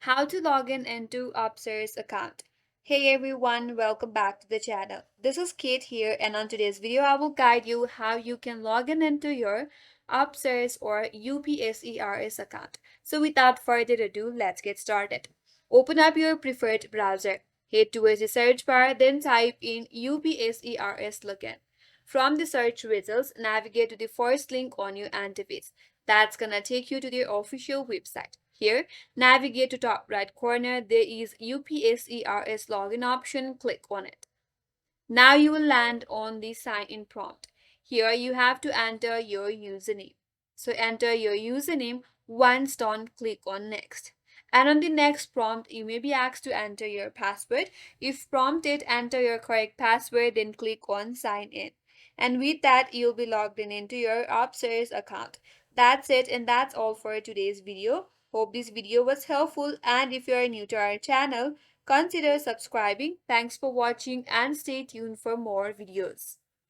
How to log in into Upstairs account. Hey everyone, welcome back to the channel. This is Kate here, and on today's video I will guide you how you can log in into your Upstairs or UPSERS account. So without further ado, let's get started. Open up your preferred browser. Head towards the search bar, then type in UPSERS login. From the search results, navigate to the first link on your interface. That's gonna take you to their official website. Here, navigate to top right corner, there is UPSERS login option, click on it. Now you will land on the sign in prompt. Here you have to enter your username. So enter your username, once done, click on next. And on the next prompt, you may be asked to enter your password. If prompted, enter your correct password, then click on sign in. And with that, you'll be logged in into your Upstairs account. That's it, and that's all for today's video. Hope this video was helpful, and if you are new to our channel, consider subscribing. Thanks for watching and stay tuned for more videos.